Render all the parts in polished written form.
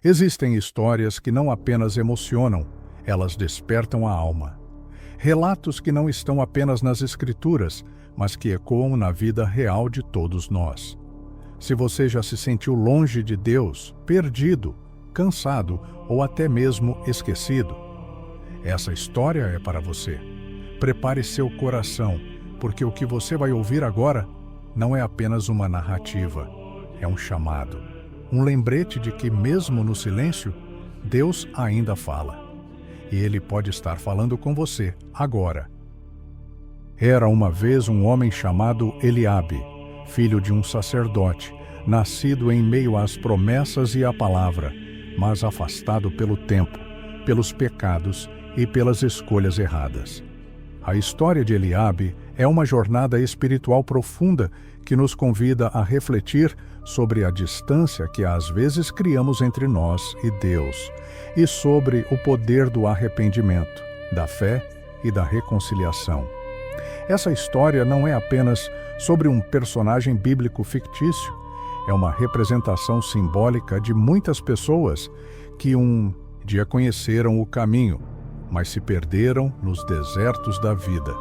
Existem histórias que não apenas emocionam, elas despertam a alma. Relatos que não estão apenas nas escrituras, mas que ecoam na vida real de todos nós. Se você já se sentiu longe de Deus, perdido, cansado ou até mesmo esquecido, essa história é para você. Prepare seu coração, porque o que você vai ouvir agora não é apenas uma narrativa, é um chamado, um lembrete de que mesmo no silêncio, Deus ainda fala. E Ele pode estar falando com você agora. Era uma vez um homem chamado Eliabe, filho de um sacerdote, nascido em meio às promessas e à palavra, mas afastado pelo tempo, pelos pecados e pelas escolhas erradas. A história de Eliabe é uma jornada espiritual profunda que nos convida a refletir sobre a distância que às vezes criamos entre nós e Deus, e sobre o poder do arrependimento, da fé e da reconciliação. Essa história não é apenas sobre um personagem bíblico fictício, é uma representação simbólica de muitas pessoas que um dia conheceram o caminho, mas se perderam nos desertos da vida.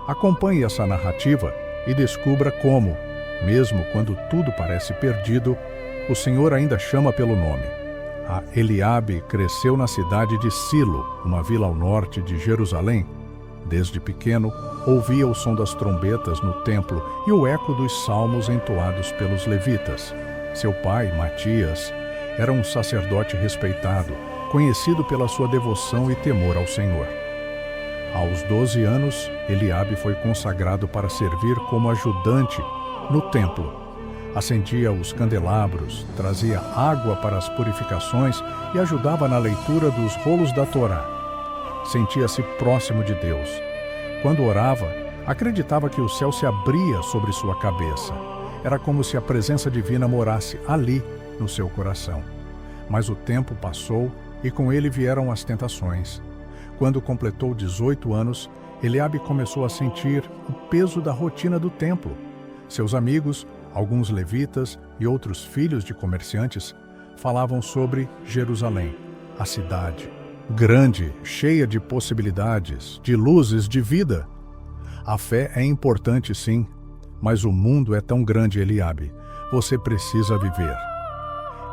Acompanhe essa narrativa e descubra como, mesmo quando tudo parece perdido, o Senhor ainda chama pelo nome. A Eliabe cresceu na cidade de Silo, uma vila ao norte de Jerusalém. Desde pequeno, ouvia o som das trombetas no templo e o eco dos salmos entoados pelos levitas. Seu pai, Matias, era um sacerdote respeitado, conhecido pela sua devoção e temor ao Senhor. Aos 12 anos, Eliabe foi consagrado para servir como ajudante no templo. Acendia os candelabros, trazia água para as purificações e ajudava na leitura dos rolos da Torá. Sentia-se próximo de Deus. Quando orava, acreditava que o céu se abria sobre sua cabeça. Era como se a presença divina morasse ali, no seu coração. Mas o tempo passou e com ele vieram as tentações. Quando completou 18 anos, Eliabe começou a sentir o peso da rotina do templo. Seus amigos, alguns levitas e outros filhos de comerciantes, falavam sobre Jerusalém, a cidade, grande, cheia de possibilidades, de luzes, de vida. A fé é importante, sim, mas o mundo é tão grande, Eliabe. Você precisa viver.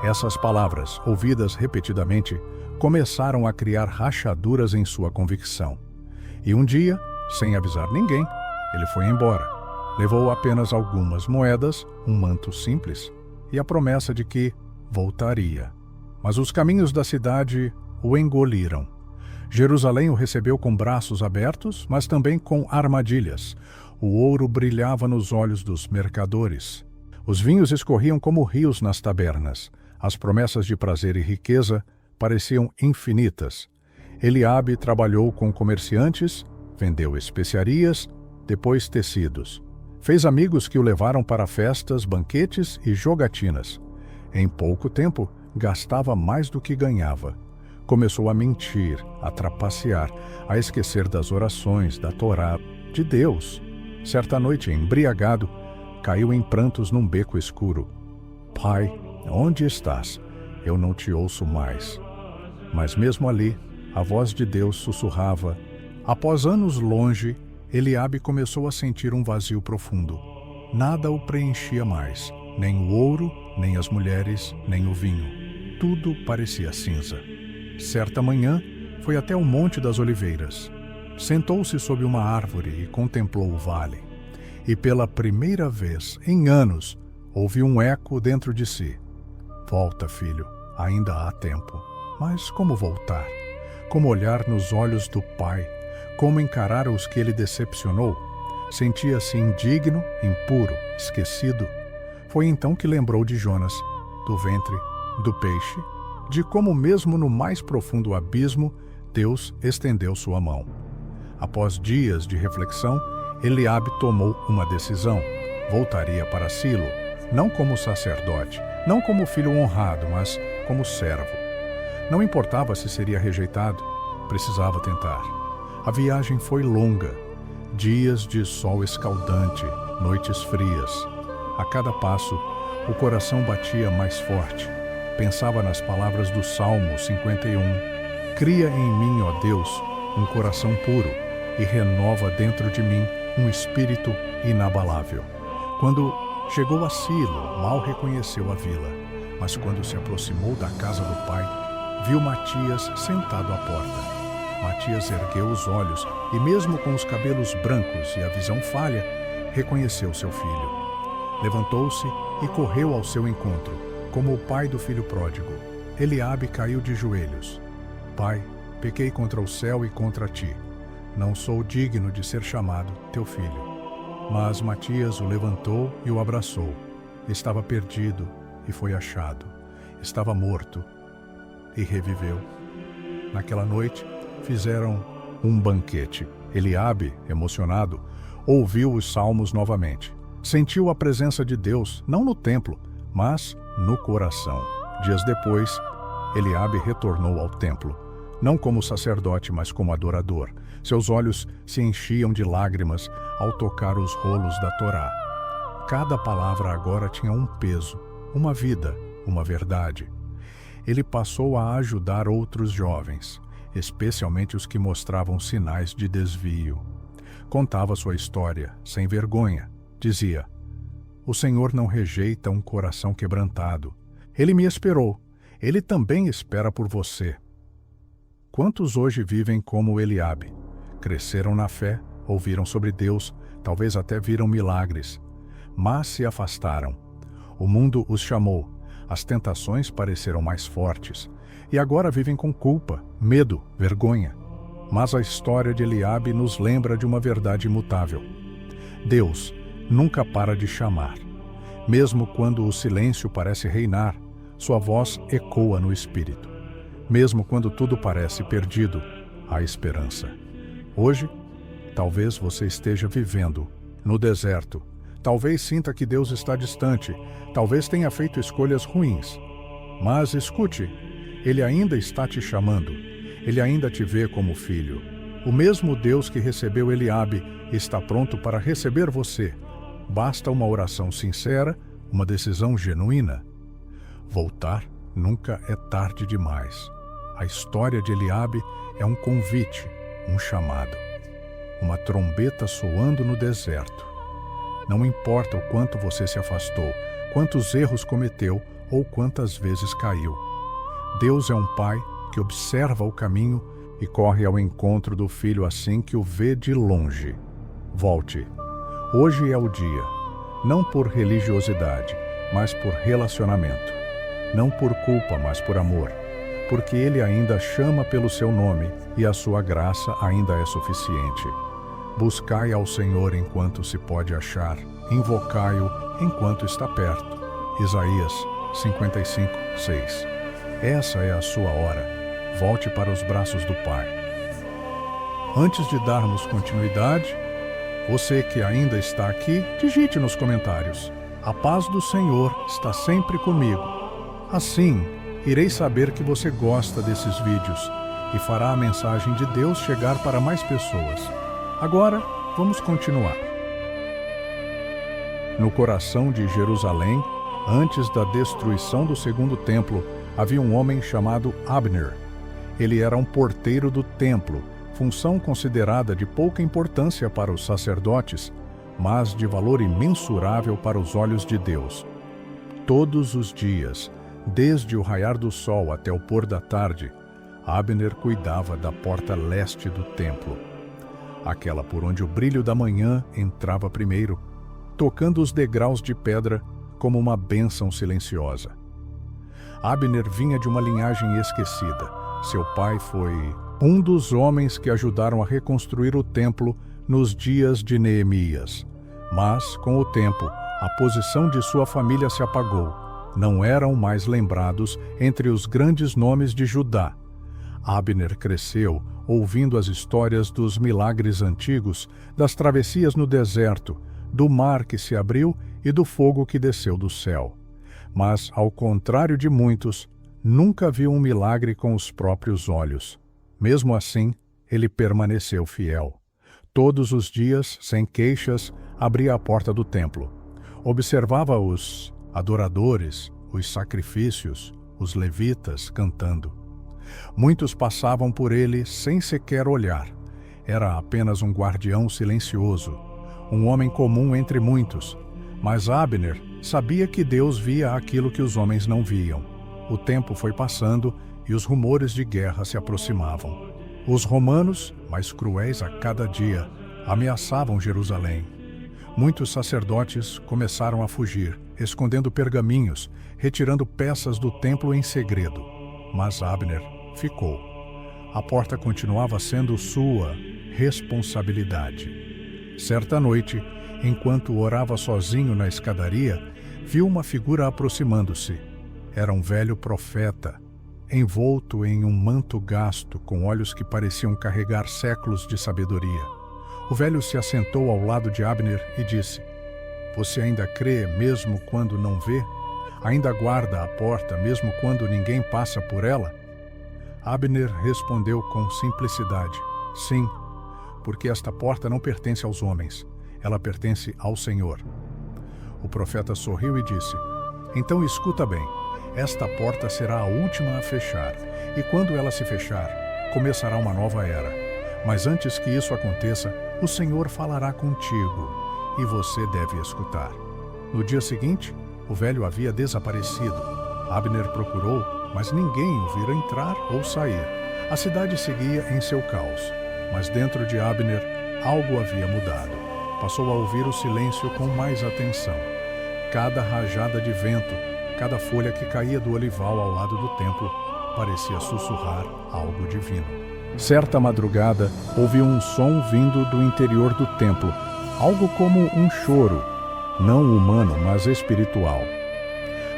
Essas palavras, ouvidas repetidamente, começaram a criar rachaduras em sua convicção. E um dia, sem avisar ninguém, ele foi embora. Levou apenas algumas moedas, um manto simples e a promessa de que voltaria. Mas os caminhos da cidade o engoliram. Jerusalém o recebeu com braços abertos, mas também com armadilhas. O ouro brilhava nos olhos dos mercadores. Os vinhos escorriam como rios nas tabernas. As promessas de prazer e riqueza pareciam infinitas. Eliabe trabalhou com comerciantes, vendeu especiarias, depois tecidos. Fez amigos que o levaram para festas, banquetes e jogatinas. Em pouco tempo, gastava mais do que ganhava. Começou a mentir, a trapacear, a esquecer das orações, da Torá, de Deus. Certa noite, embriagado, caiu em prantos num beco escuro. Pai, onde estás? Eu não te ouço mais. Mas mesmo ali, a voz de Deus sussurrava. Após anos longe, Eliabe começou a sentir um vazio profundo. Nada o preenchia mais, nem o ouro, nem as mulheres, nem o vinho. Tudo parecia cinza. Certa manhã, foi até o Monte das Oliveiras. Sentou-se sob uma árvore e contemplou o vale. E pela primeira vez em anos, ouviu um eco dentro de si. Volta, filho, ainda há tempo. Mas como voltar? Como olhar nos olhos do Pai? Como encarar os que ele decepcionou? Sentia-se indigno, impuro, esquecido. Foi então que lembrou de Jonas, do ventre, do peixe, de como mesmo no mais profundo abismo, Deus estendeu sua mão. Após dias de reflexão, Eliabe tomou uma decisão. Voltaria para Silo, não como sacerdote, não como filho honrado, mas como servo. Não importava se seria rejeitado, precisava tentar. A viagem foi longa, dias de sol escaldante, noites frias. A cada passo, o coração batia mais forte. pensava nas palavras do Salmo 51. Cria em mim, ó Deus, um coração puro e renova dentro de mim um espírito inabalável. Quando chegou a Silo, mal reconheceu a vila, mas quando se aproximou da casa do pai, viu Matias sentado à porta. Matias ergueu os olhos e, mesmo com os cabelos brancos e a visão falha, reconheceu seu filho. Levantou-se e correu ao seu encontro, como o pai do filho pródigo. Eliabe caiu de joelhos. Pai, pequei contra o céu e contra ti. Não sou digno de ser chamado teu filho. Mas Matias o levantou e o abraçou. Estava perdido e foi achado. Estava morto e reviveu. Naquela noite, fizeram um banquete. Eliabe, emocionado, ouviu os salmos novamente. Sentiu a presença de Deus, não no templo, mas no coração. Dias depois, Eliabe retornou ao templo, não como sacerdote, mas como adorador. Seus olhos se enchiam de lágrimas ao tocar os rolos da Torá. Cada palavra agora tinha um peso, uma vida, uma verdade. Ele passou a ajudar outros jovens, especialmente os que mostravam sinais de desvio. Contava sua história, sem vergonha. Dizia: o Senhor não rejeita um coração quebrantado. Ele me esperou. Ele também espera por você. Quantos hoje vivem como Eliabe? Cresceram na fé, ouviram sobre Deus, talvez até viram milagres, mas se afastaram. O mundo os chamou, as tentações pareceram mais fortes, e agora vivem com culpa, medo, vergonha. Mas a história de Eliabe nos lembra de uma verdade imutável. Deus nunca para de chamar. Mesmo quando o silêncio parece reinar, sua voz ecoa no espírito. Mesmo quando tudo parece perdido, há esperança. Hoje, talvez você esteja vivendo no deserto. Talvez sinta que Deus está distante. Talvez tenha feito escolhas ruins. Mas escute, Ele ainda está te chamando. Ele ainda te vê como filho. O mesmo Deus que recebeu Eliabe está pronto para receber você. Basta uma oração sincera, uma decisão genuína. Voltar nunca é tarde demais. A história de Eliabe é um convite, um chamado. Uma trombeta soando no deserto. Não importa o quanto você se afastou, quantos erros cometeu ou quantas vezes caiu. Deus é um pai que observa o caminho e corre ao encontro do filho assim que o vê de longe. Volte. Hoje é o dia, não por religiosidade, mas por relacionamento. Não por culpa, mas por amor. Porque Ele ainda chama pelo seu nome e a sua graça ainda é suficiente. Buscai ao Senhor enquanto se pode achar, invocai-o enquanto está perto. Isaías 55:6. Essa é a sua hora. Volte para os braços do Pai. Antes de darmos continuidade, você que ainda está aqui, digite nos comentários: a paz do Senhor está sempre comigo. Assim, irei saber que você gosta desses vídeos e fará a mensagem de Deus chegar para mais pessoas. Agora, vamos continuar. No coração de Jerusalém, antes da destruição do segundo templo, havia um homem chamado Abner. Ele era um porteiro do templo, função considerada de pouca importância para os sacerdotes, mas de valor imensurável para os olhos de Deus. Todos os dias, desde o raiar do sol até o pôr da tarde, Abner cuidava da porta leste do templo, aquela por onde o brilho da manhã entrava primeiro, tocando os degraus de pedra como uma bênção silenciosa. Abner vinha de uma linhagem esquecida. Seu pai foi um dos homens que ajudaram a reconstruir o templo nos dias de Neemias. Mas, com o tempo, a posição de sua família se apagou. Não eram mais lembrados entre os grandes nomes de Judá. Abner cresceu ouvindo as histórias dos milagres antigos, das travessias no deserto, do mar que se abriu e do fogo que desceu do céu. Mas, ao contrário de muitos, nunca viu um milagre com os próprios olhos. Mesmo assim, ele permaneceu fiel. Todos os dias, sem queixas, abria a porta do templo. Observava os adoradores, os sacrifícios, os levitas cantando. Muitos passavam por ele sem sequer olhar. Era apenas um guardião silencioso, um homem comum entre muitos. Mas Abner sabia que Deus via aquilo que os homens não viam. O tempo foi passando e os rumores de guerra se aproximavam. Os romanos, mais cruéis a cada dia, ameaçavam Jerusalém. Muitos sacerdotes começaram a fugir, escondendo pergaminhos, retirando peças do templo em segredo. Mas Abner ficou. A porta continuava sendo sua responsabilidade. Certa noite, enquanto orava sozinho na escadaria, viu uma figura aproximando-se. Era um velho profeta, envolto em um manto gasto, com olhos que pareciam carregar séculos de sabedoria. O velho se assentou ao lado de Abner e disse: "Você ainda crê mesmo quando não vê? Ainda guarda a porta mesmo quando ninguém passa por ela?" Abner respondeu com simplicidade: "Sim, porque esta porta não pertence aos homens, ela pertence ao Senhor." O profeta sorriu e disse: "Então escuta bem, esta porta será a última a fechar, e quando ela se fechar, começará uma nova era. Mas antes que isso aconteça, o Senhor falará contigo, e você deve escutar." No dia seguinte, o velho havia desaparecido. Abner procurou, mas ninguém o vira entrar ou sair. A cidade seguia em seu caos, mas dentro de Abner algo havia mudado. Passou a ouvir o silêncio com mais atenção. Cada rajada de vento, cada folha que caía do olival ao lado do templo, parecia sussurrar algo divino. Certa madrugada, ouviu um som vindo do interior do templo, algo como um choro, não humano, mas espiritual.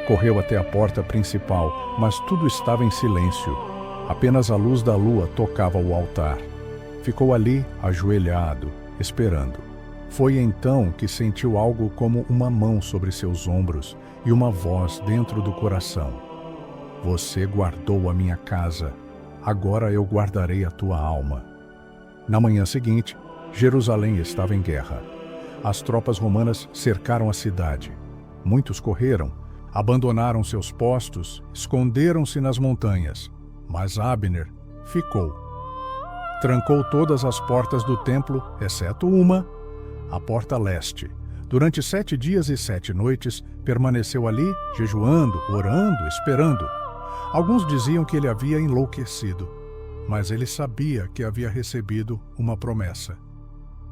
Correu até a porta principal, mas tudo estava em silêncio. Apenas a luz da lua tocava o altar. Ficou ali, ajoelhado, esperando. Foi então que sentiu algo como uma mão sobre seus ombros e uma voz dentro do coração: "Você guardou a minha casa, agora eu guardarei a tua alma." Na manhã seguinte, Jerusalém estava em guerra. As tropas romanas cercaram a cidade. Muitos correram, abandonaram seus postos, esconderam-se nas montanhas. Mas Abner ficou. Trancou todas as portas do templo, exceto uma, a porta leste. Durante 7 dias e 7 noites, permaneceu ali, jejuando, orando, esperando. Alguns diziam que ele havia enlouquecido, mas ele sabia que havia recebido uma promessa.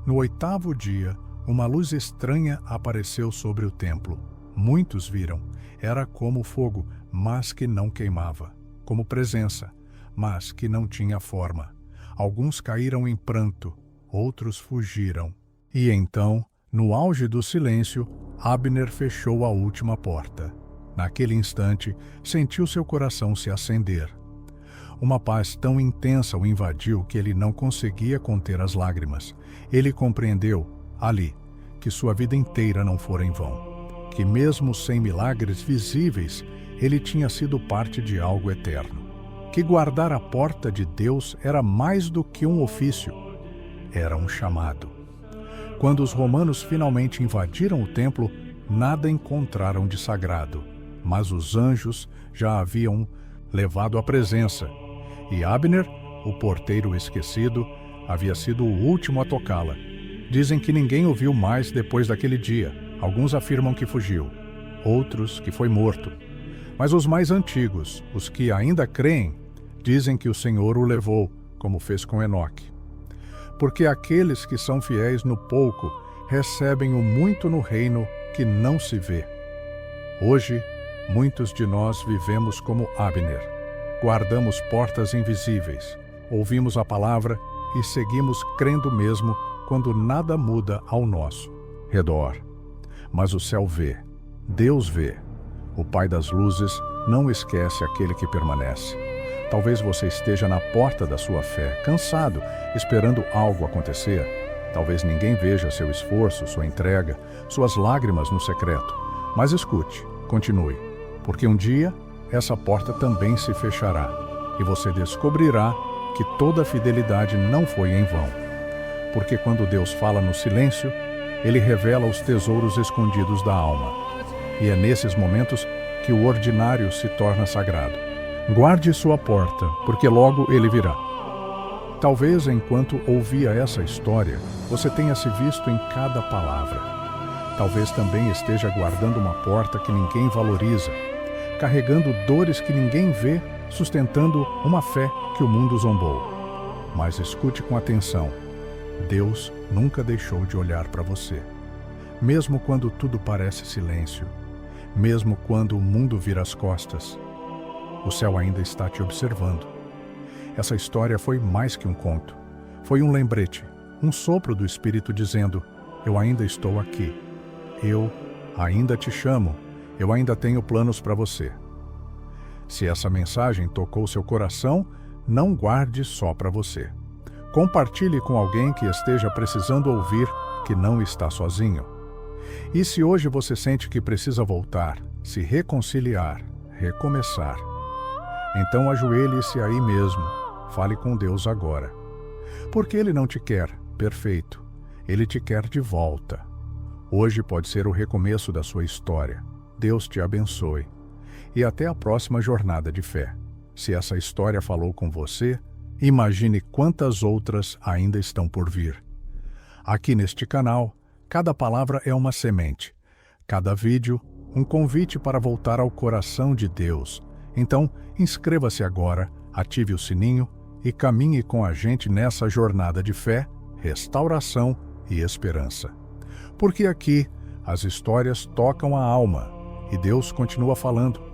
No 8º dia, uma luz estranha apareceu sobre o templo. Muitos viram. Era como fogo, mas que não queimava. Como presença, mas que não tinha forma. Alguns caíram em pranto, outros fugiram. E então, no auge do silêncio, Abner fechou a última porta. Naquele instante, sentiu seu coração se acender. Uma paz tão intensa o invadiu que ele não conseguia conter as lágrimas. Ele compreendeu, ali, que sua vida inteira não fora em vão. Que mesmo sem milagres visíveis, ele tinha sido parte de algo eterno. Que guardar a porta de Deus era mais do que um ofício, era um chamado. Quando os romanos finalmente invadiram o templo, nada encontraram de sagrado, mas os anjos já haviam levado a presença, e Abner, o porteiro esquecido, havia sido o último a tocá-la. Dizem que ninguém o viu mais depois daquele dia. Alguns afirmam que fugiu, outros que foi morto. Mas os mais antigos, os que ainda creem, dizem que o Senhor o levou, como fez com Enoque. Porque aqueles que são fiéis no pouco recebem o muito no reino que não se vê. Hoje, muitos de nós vivemos como Abner. Guardamos portas invisíveis, ouvimos a palavra e seguimos crendo mesmo quando nada muda ao nosso redor. Mas o céu vê, Deus vê. O Pai das luzes não esquece aquele que permanece. Talvez você esteja na porta da sua fé, cansado, esperando algo acontecer. Talvez ninguém veja seu esforço, sua entrega, suas lágrimas no secreto. Mas escute, continue, porque um dia essa porta também se fechará e você descobrirá que toda a fidelidade não foi em vão. Porque quando Deus fala no silêncio, Ele revela os tesouros escondidos da alma. E é nesses momentos que que o ordinário se torna sagrado. Guarde sua porta, porque logo ele virá. Talvez enquanto ouvia essa história, você tenha se visto em cada palavra. Talvez também esteja guardando uma porta que ninguém valoriza, carregando dores que ninguém vê, sustentando uma fé que o mundo zombou. Mas escute com atenção. Deus nunca deixou de olhar para você. Mesmo quando tudo parece silêncio, mesmo quando o mundo vira as costas, o céu ainda está te observando. Essa história foi mais que um conto. Foi um lembrete, um sopro do Espírito dizendo: eu ainda estou aqui. Eu ainda te chamo. Eu ainda tenho planos para você. Se essa mensagem tocou seu coração, não guarde só para você. Compartilhe com alguém que esteja precisando ouvir que não está sozinho. E se hoje você sente que precisa voltar, se reconciliar, recomeçar, então ajoelhe-se aí mesmo, fale com Deus agora. Porque Ele não te quer perfeito, Ele te quer de volta. Hoje pode ser o recomeço da sua história. Deus te abençoe. E até a próxima jornada de fé. Se essa história falou com você, imagine quantas outras ainda estão por vir. Aqui neste canal, cada palavra é uma semente. Cada vídeo, um convite para voltar ao coração de Deus. Então, inscreva-se agora, ative o sininho e caminhe com a gente nessa jornada de fé, restauração e esperança. Porque aqui, as histórias tocam a alma e Deus continua falando.